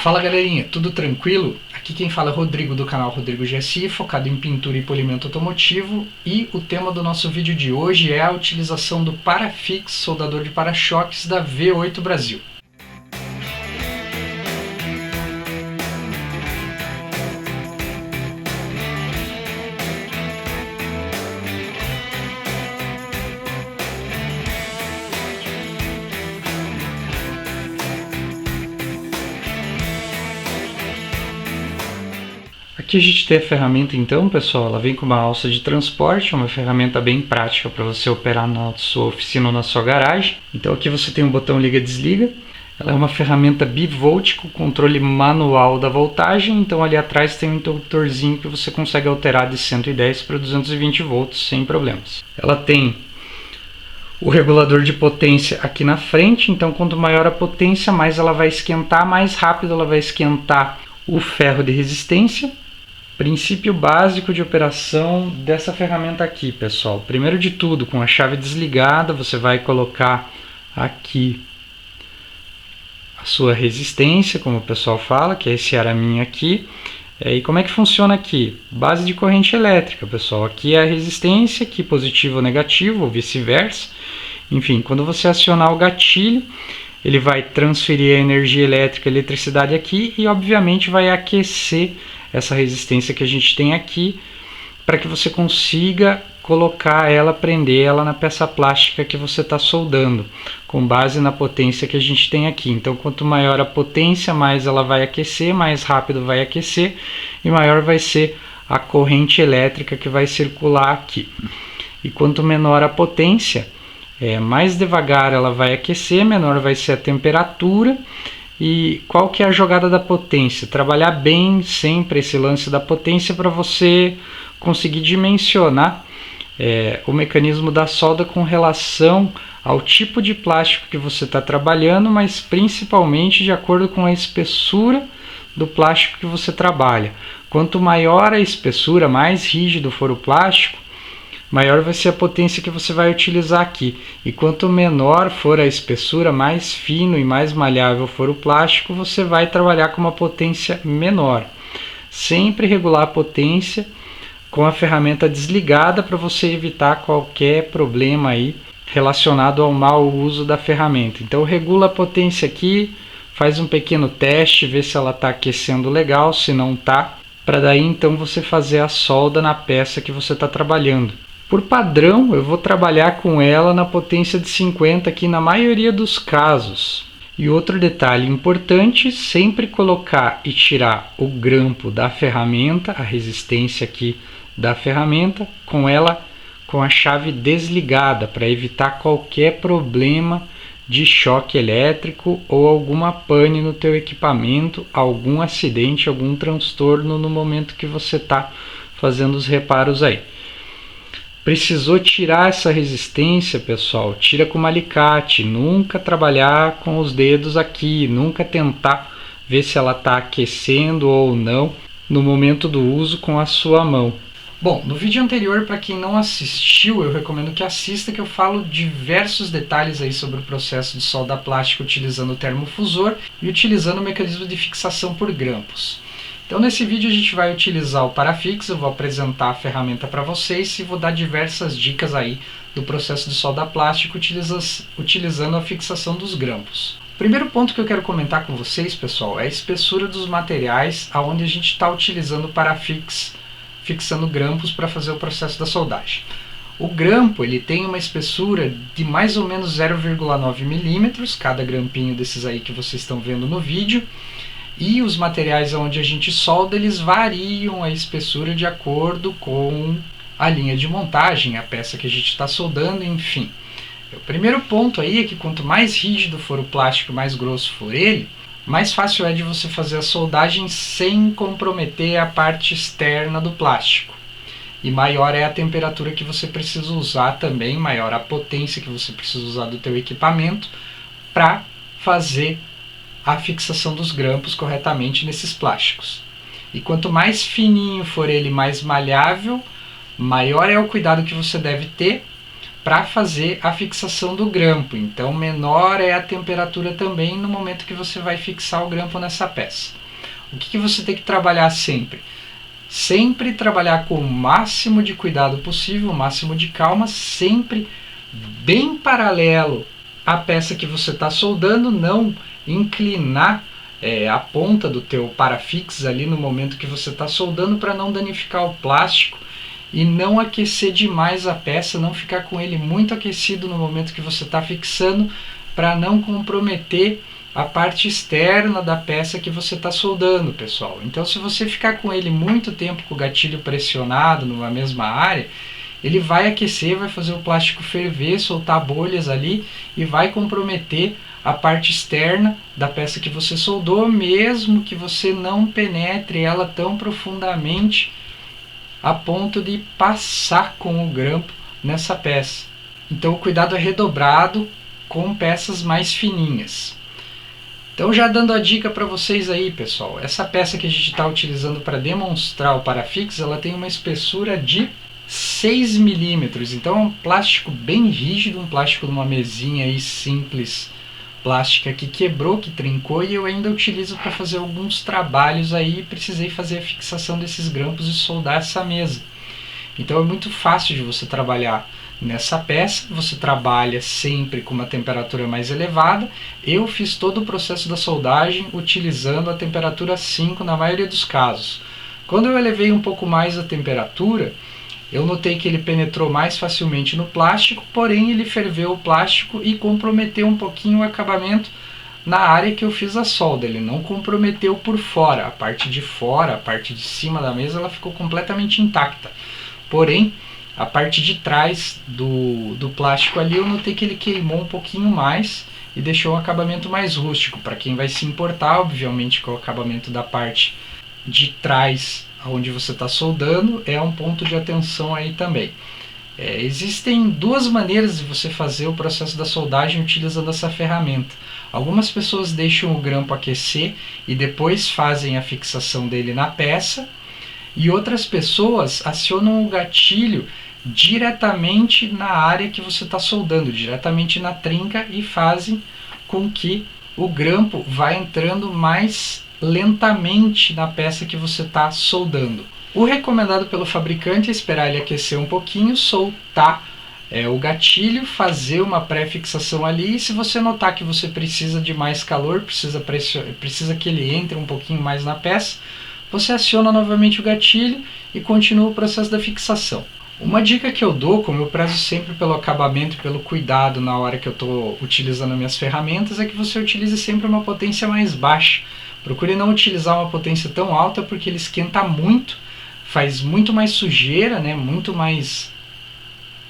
Fala galerinha, tudo tranquilo? Aqui quem fala é Rodrigo do canal Rodrigo GSI, focado em pintura e polimento automotivo, e o tema do nosso vídeo de hoje é a utilização do Parafix soldador de para-choques da V8 Brasil. Aqui a gente tem a ferramenta então, pessoal, ela vem com uma alça de transporte, uma ferramenta bem prática para você operar na sua oficina ou na sua garagem. Então aqui você tem um botão liga-desliga, ela é uma ferramenta bivolt com controle manual da voltagem, então ali atrás tem um interruptorzinho que você consegue alterar de 110 para 220 volts sem problemas. Ela tem o regulador de potência aqui na frente, então quanto maior a potência, mais ela vai esquentar, mais rápido ela vai esquentar o ferro de resistência. Princípio básico de operação dessa ferramenta aqui, pessoal. Primeiro de tudo, com a chave desligada, você vai colocar aqui a sua resistência, como o pessoal fala, que é esse araminho aqui. E como é que funciona aqui? Base de corrente elétrica, pessoal. Aqui é a resistência, aqui positivo ou negativo, ou vice-versa. Enfim, quando você acionar o gatilho, ele vai transferir a energia elétrica, a eletricidade aqui e obviamente vai aquecer essa resistência que a gente tem aqui para que você consiga colocar ela, prender ela na peça plástica que você está soldando, com base na potência que a gente tem aqui. Então quanto maior a potência, mais ela vai aquecer, mais rápido vai aquecer e maior vai ser a corrente elétrica que vai circular aqui. E quanto menor a potência, mais devagar ela vai aquecer, menor vai ser a temperatura. E qual que é a jogada da potência? Trabalhar bem sempre esse lance da potência para você conseguir dimensionar o mecanismo da solda com relação ao tipo de plástico que você está trabalhando, mas principalmente de acordo com a espessura do plástico que você trabalha. Quanto maior a espessura, mais rígido for o plástico, maior vai ser a potência que você vai utilizar aqui. E quanto menor for a espessura, mais fino e mais maleável for o plástico, você vai trabalhar com uma potência menor. Sempre regular a potência com a ferramenta desligada para você evitar qualquer problema aí relacionado ao mau uso da ferramenta. Então regula a potência aqui, faz um pequeno teste, vê se ela está aquecendo legal, se não está, para daí então você fazer a solda na peça que você está trabalhando. Por padrão, eu vou trabalhar com ela na potência de 50 aqui na maioria dos casos. E outro detalhe importante, sempre colocar e tirar o grampo da ferramenta, a resistência aqui da ferramenta, com a chave desligada, para evitar qualquer problema de choque elétrico ou alguma pane no teu equipamento, algum acidente, algum transtorno no momento que você está fazendo os reparos aí. Precisou tirar essa resistência, pessoal, tira com um alicate, nunca trabalhar com os dedos aqui, nunca tentar ver se ela está aquecendo ou não no momento do uso com a sua mão. Bom, no vídeo anterior, para quem não assistiu, eu recomendo que assista, que eu falo diversos detalhes aí sobre o processo de solda plástica utilizando o termofusor e utilizando o mecanismo de fixação por grampos. Então nesse vídeo a gente vai utilizar o Parafix, eu vou apresentar a ferramenta para vocês e vou dar diversas dicas aí do processo de solda plástica utilizando a fixação dos grampos. O primeiro ponto que eu quero comentar com vocês, pessoal, é a espessura dos materiais aonde a gente está utilizando o Parafix, fixando grampos para fazer o processo da soldagem. O grampo ele tem uma espessura de mais ou menos 0,9 milímetros, cada grampinho desses aí que vocês estão vendo no vídeo. E os materiais onde a gente solda, eles variam a espessura de acordo com a linha de montagem, a peça que a gente está soldando, enfim. O primeiro ponto aí é que quanto mais rígido for o plástico, mais grosso for ele, mais fácil é de você fazer a soldagem sem comprometer a parte externa do plástico. E maior é a temperatura que você precisa usar também, maior a potência que você precisa usar do teu equipamento para fazer a fixação dos grampos corretamente nesses plásticos. E quanto mais fininho for ele, mais maleável, maior é o cuidado que você deve ter para fazer a fixação do grampo. Então menor é a temperatura também no momento que você vai fixar o grampo nessa peça. O que você tem que trabalhar sempre? Sempre trabalhar com o máximo de cuidado possível, o máximo de calma, sempre bem paralelo à peça que você está soldando, não inclinar a ponta do teu parafix ali no momento que você está soldando para não danificar o plástico e não aquecer demais a peça, não ficar com ele muito aquecido no momento que você está fixando para não comprometer a parte externa da peça que você está soldando, pessoal. Então se você ficar com ele muito tempo com o gatilho pressionado numa mesma área, ele vai aquecer, vai fazer o plástico ferver, soltar bolhas ali e vai comprometer a parte externa da peça que você soldou, mesmo que você não penetre ela tão profundamente a ponto de passar com o grampo nessa peça. Então o cuidado é redobrado com peças mais fininhas. Então já dando a dica para vocês aí, pessoal, essa peça que a gente está utilizando para demonstrar o parafix, ela tem uma espessura de 6 milímetros, então é um plástico bem rígido, um plástico de uma mesinha aí simples, plástica que quebrou, que trincou, e eu ainda utilizo para fazer alguns trabalhos aí, precisei fazer a fixação desses grampos e soldar essa mesa. Então é muito fácil de você trabalhar nessa peça, você trabalha sempre com uma temperatura mais elevada. Eu fiz todo o processo da soldagem utilizando a temperatura 5 na maioria dos casos. Quando eu elevei um pouco mais a temperatura, eu notei que ele penetrou mais facilmente no plástico, porém ele ferveu o plástico e comprometeu um pouquinho o acabamento na área que eu fiz a solda. Ele não comprometeu por fora, a parte de fora, a parte de cima da mesa, ela ficou completamente intacta. Porém, a parte de trás do plástico ali, eu notei que ele queimou um pouquinho mais e deixou um acabamento mais rústico. Para quem vai se importar, obviamente, com o acabamento da parte de trás, onde você está soldando, é um ponto de atenção aí também. Existem duas maneiras de você fazer o processo da soldagem utilizando essa ferramenta. Algumas pessoas deixam o grampo aquecer e depois fazem a fixação dele na peça, e outras pessoas acionam o gatilho diretamente na área que você está soldando, diretamente na trinca, e fazem com que o grampo vá entrando mais lentamente na peça que você está soldando. O recomendado pelo fabricante é esperar ele aquecer um pouquinho, soltar o gatilho, fazer uma pré-fixação ali, e se você notar que você precisa de mais calor, precisa que ele entre um pouquinho mais na peça, você aciona novamente o gatilho e continua o processo da fixação. Uma dica que eu dou, como eu prezo sempre pelo acabamento e pelo cuidado na hora que eu estou utilizando minhas ferramentas, é que você utilize sempre uma potência mais baixa. Procure não utilizar uma potência tão alta, porque ele esquenta muito, faz muito mais sujeira, né? Muito mais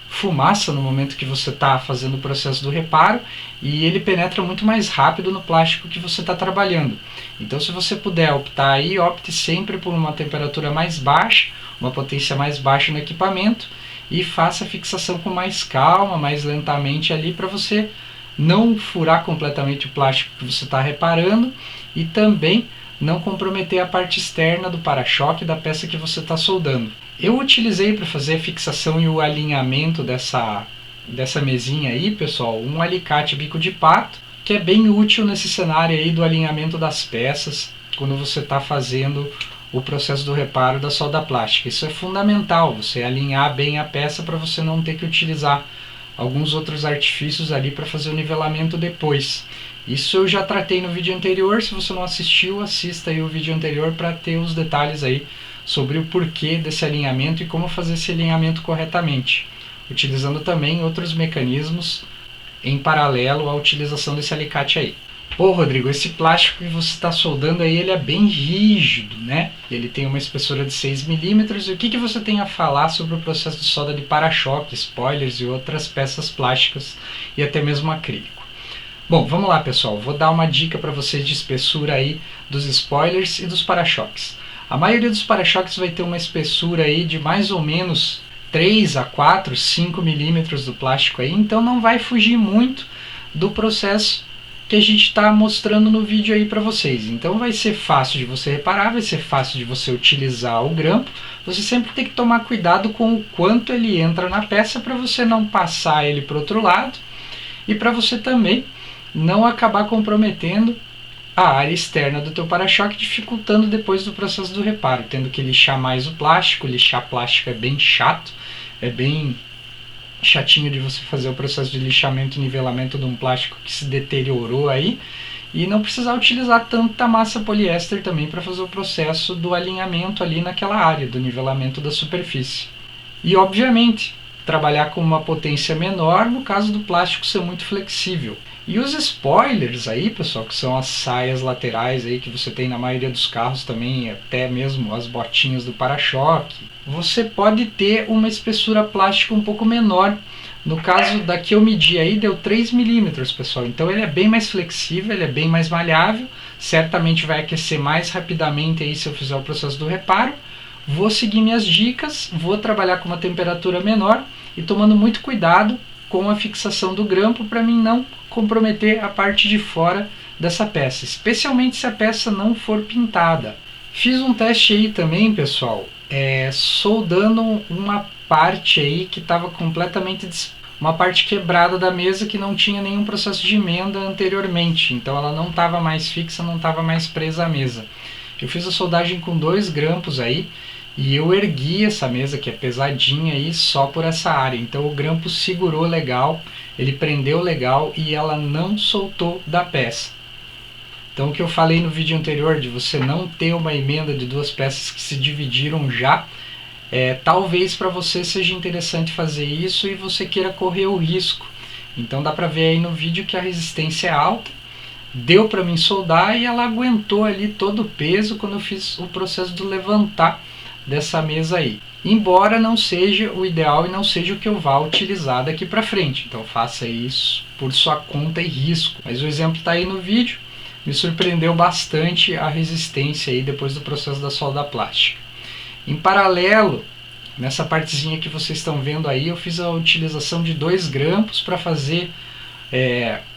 fumaça no momento que você está fazendo o processo do reparo, e ele penetra muito mais rápido no plástico que você está trabalhando. Então se você puder optar aí, opte sempre por uma temperatura mais baixa, uma potência mais baixa no equipamento, e faça a fixação com mais calma, mais lentamente ali, para você não furar completamente o plástico que você está reparando e também não comprometer a parte externa do para-choque da peça que você está soldando. Eu utilizei para fazer a fixação e o alinhamento dessa mesinha aí, pessoal, um alicate bico de pato, que é bem útil nesse cenário aí do alinhamento das peças, quando você está fazendo o processo do reparo da solda plástica. Isso é fundamental, você alinhar bem a peça para você não ter que utilizar alguns outros artifícios ali para fazer o nivelamento depois. Isso eu já tratei no vídeo anterior. Se você não assistiu, assista aí o vídeo anterior para ter os detalhes aí sobre o porquê desse alinhamento e como fazer esse alinhamento corretamente, utilizando também outros mecanismos em paralelo à utilização desse alicate aí. Pô, Rodrigo, esse plástico que você está soldando aí, ele é bem rígido, né? Ele tem uma espessura de 6 milímetros. E o que você tem a falar sobre o processo de solda de para-choque, spoilers e outras peças plásticas e até mesmo acrílico? Bom, vamos lá, pessoal. Vou dar uma dica para vocês de espessura aí dos spoilers e dos para-choques. A maioria dos para-choques vai ter uma espessura aí de mais ou menos 3 a 4, 5 milímetros do plástico aí, então não vai fugir muito do processo que a gente está mostrando no vídeo aí para vocês. Então vai ser fácil de você reparar, vai ser fácil de você utilizar o grampo. Você sempre tem que tomar cuidado com o quanto ele entra na peça para você não passar ele para o outro lado e para você também não acabar comprometendo a área externa do teu para-choque, dificultando depois do processo do reparo, tendo que lixar mais o plástico. Lixar plástico é bem chato, é bem chatinho de você fazer o processo de lixamento e nivelamento de um plástico que se deteriorou aí, e não precisar utilizar tanta massa poliéster também para fazer o processo do alinhamento ali naquela área, do nivelamento da superfície. E obviamente, trabalhar com uma potência menor no caso do plástico ser muito flexível. E os spoilers aí, pessoal, que são as saias laterais aí que você tem na maioria dos carros também, até mesmo as botinhas do para-choque, você pode ter uma espessura plástica um pouco menor. No caso da que eu medi aí, deu 3 milímetros, pessoal. Então ele é bem mais flexível, ele é bem mais maleável, certamente vai aquecer mais rapidamente aí se eu fizer o processo do reparo. Vou seguir minhas dicas, vou trabalhar com uma temperatura menor e tomando muito cuidado com a fixação do grampo para mim não comprometer a parte de fora dessa peça, especialmente se a peça não for pintada. Fiz um teste aí também, pessoal, soldando uma parte aí que estava completamente uma parte quebrada da mesa que não tinha nenhum processo de emenda anteriormente, então ela não estava mais fixa, não estava mais presa à mesa. Eu fiz a soldagem com 2 grampos aí e eu ergui essa mesa que é pesadinha aí só por essa área, então o grampo segurou legal, ele prendeu legal e ela não soltou da peça. Então o que eu falei no vídeo anterior de você não ter uma emenda de 2 peças que se dividiram já, talvez para você seja interessante fazer isso e você queira correr o risco. Então dá para ver aí no vídeo que a resistência é alta, deu para mim soldar e ela aguentou ali todo o peso quando eu fiz o processo de levantar dessa mesa aí. Embora não seja o ideal e não seja o que eu vá utilizar daqui para frente. Então faça isso por sua conta e risco. Mas o exemplo está aí no vídeo. Me surpreendeu bastante a resistência aí depois do processo da solda plástica. Em paralelo, nessa partezinha que vocês estão vendo aí, eu fiz a utilização de 2 grampos para fazer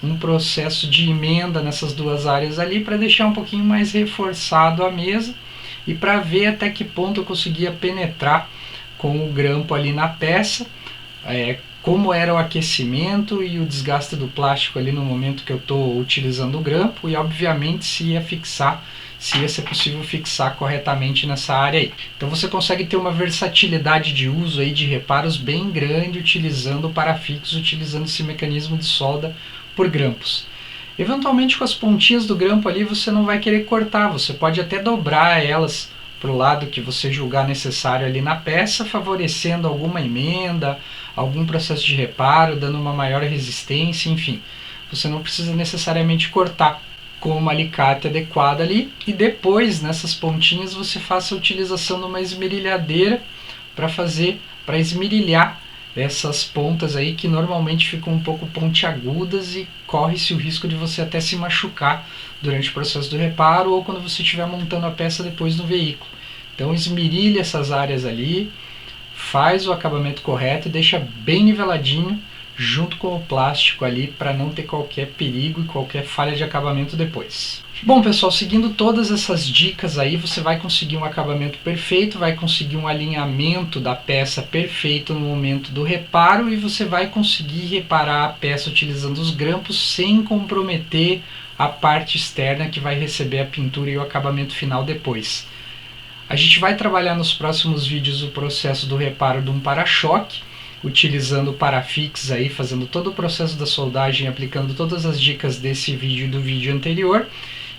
um processo de emenda nessas 2 áreas ali para deixar um pouquinho mais reforçado a mesa e para ver até que ponto eu conseguia penetrar com o grampo ali na peça, como era o aquecimento e o desgaste do plástico ali no momento que eu estou utilizando o grampo e obviamente se ia fixar, se ia ser possível fixar corretamente nessa área aí. Então você consegue ter uma versatilidade de uso aí de reparos bem grande utilizando o parafixo, utilizando esse mecanismo de solda por grampos. Eventualmente com as pontinhas do grampo ali você não vai querer cortar, você pode até dobrar elas para o lado que você julgar necessário ali na peça, favorecendo alguma emenda, algum processo de reparo, dando uma maior resistência, enfim. Você não precisa necessariamente cortar com uma alicate adequada ali e depois nessas pontinhas você faça a utilização de uma esmerilhadeira para esmerilhar essas pontas aí que normalmente ficam um pouco pontiagudas e corre-se o risco de você até se machucar durante o processo do reparo ou quando você estiver montando a peça depois no veículo. Então esmerilha essas áreas ali, faz o acabamento correto e deixa bem niveladinho junto com o plástico ali para não ter qualquer perigo e qualquer falha de acabamento depois. Bom pessoal, seguindo todas essas dicas aí, você vai conseguir um acabamento perfeito, vai conseguir um alinhamento da peça perfeito no momento do reparo e você vai conseguir reparar a peça utilizando os grampos sem comprometer a parte externa que vai receber a pintura e o acabamento final depois. A gente vai trabalhar nos próximos vídeos o processo do reparo de um para-choque, utilizando o parafix aí, fazendo todo o processo da soldagem, aplicando todas as dicas desse vídeo e do vídeo anterior,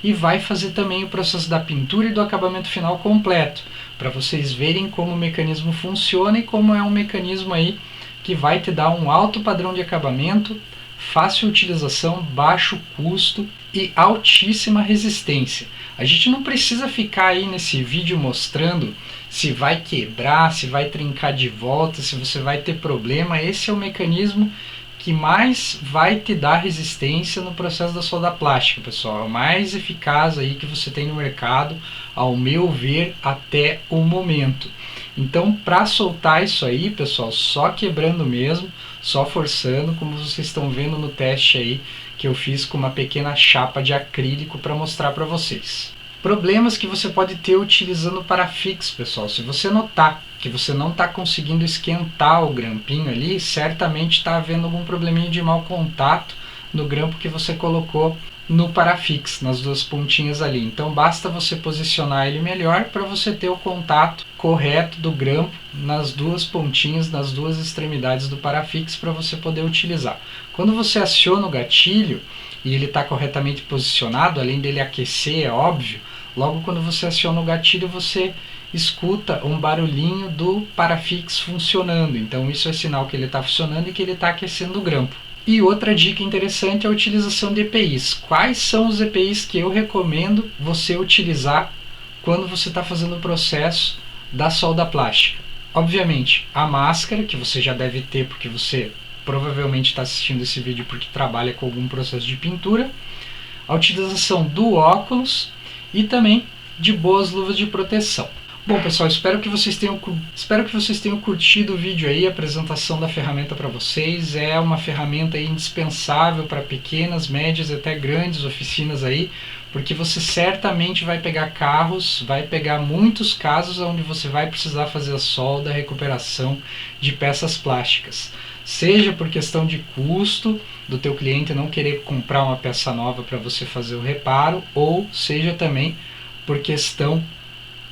e vai fazer também o processo da pintura e do acabamento final completo, para vocês verem como o mecanismo funciona e como é um mecanismo aí que vai te dar um alto padrão de acabamento, fácil utilização, baixo custo e altíssima resistência. A gente não precisa ficar aí nesse vídeo mostrando se vai quebrar, se vai trincar de volta, se você vai ter problema. Esse é o mecanismo que mais vai te dar resistência no processo da solda plástica, pessoal. É o mais eficaz aí que você tem no mercado, ao meu ver, até o momento. Então, para soltar isso aí, pessoal, só quebrando mesmo, só forçando, como vocês estão vendo no teste aí que eu fiz com uma pequena chapa de acrílico para mostrar para vocês. Problemas que você pode ter utilizando o Parafix, pessoal. Se você notar que você não está conseguindo esquentar o grampinho ali, certamente está havendo algum probleminha de mau contato no grampo que você colocou no Parafix, nas duas pontinhas ali. Então basta você posicionar ele melhor para você ter o contato correto do grampo nas duas pontinhas, nas duas extremidades do Parafix, para você poder utilizar. Quando você aciona o gatilho e ele está corretamente posicionado, além dele aquecer, é óbvio, logo quando você aciona o gatilho você escuta um barulhinho do Parafix funcionando. Então isso é sinal que ele está funcionando e que ele está aquecendo o grampo. E outra dica interessante é a utilização de EPIs. Quais são os EPIs que eu recomendo você utilizar quando você está fazendo o processo da solda plástica? Obviamente, a máscara, que você já deve ter porque você provavelmente está assistindo esse vídeo porque trabalha com algum processo de pintura, a utilização do óculos e também de boas luvas de proteção. Bom, pessoal, espero que vocês tenham curtido o vídeo aí, a apresentação da ferramenta para vocês. É uma ferramenta aí indispensável para pequenas, médias e até grandes oficinas aí, porque você certamente vai pegar carros, vai pegar muitos casos onde você vai precisar fazer a solda, a recuperação de peças plásticas. Seja por questão de custo do teu cliente não querer comprar uma peça nova para você fazer o reparo, ou seja também por questão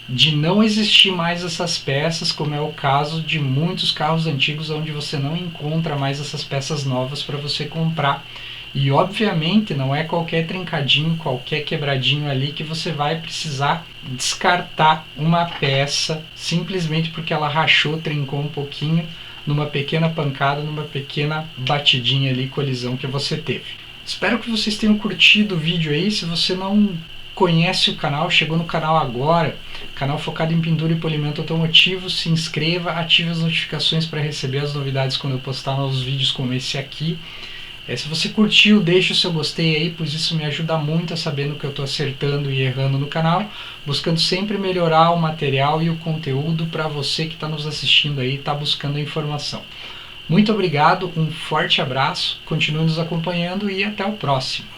de não existir mais essas peças, como é o caso de muitos carros antigos onde você não encontra mais essas peças novas para você comprar. E obviamente não é qualquer trincadinho, qualquer quebradinho ali que você vai precisar descartar uma peça simplesmente porque ela rachou, trincou um pouquinho numa pequena pancada, numa pequena batidinha ali, colisão que você teve. Espero que vocês tenham curtido o vídeo aí. Se você não conhece o canal, chegou no canal agora, canal focado em pintura e polimento automotivo, se inscreva, ative as notificações para receber as novidades quando eu postar novos vídeos como esse aqui. Se você curtiu, deixe o seu gostei aí, pois isso me ajuda muito a saber no que eu estou acertando e errando no canal, buscando sempre melhorar o material e o conteúdo para você que está nos assistindo aí, está buscando a informação. Muito obrigado, um forte abraço, continue nos acompanhando e até o próximo.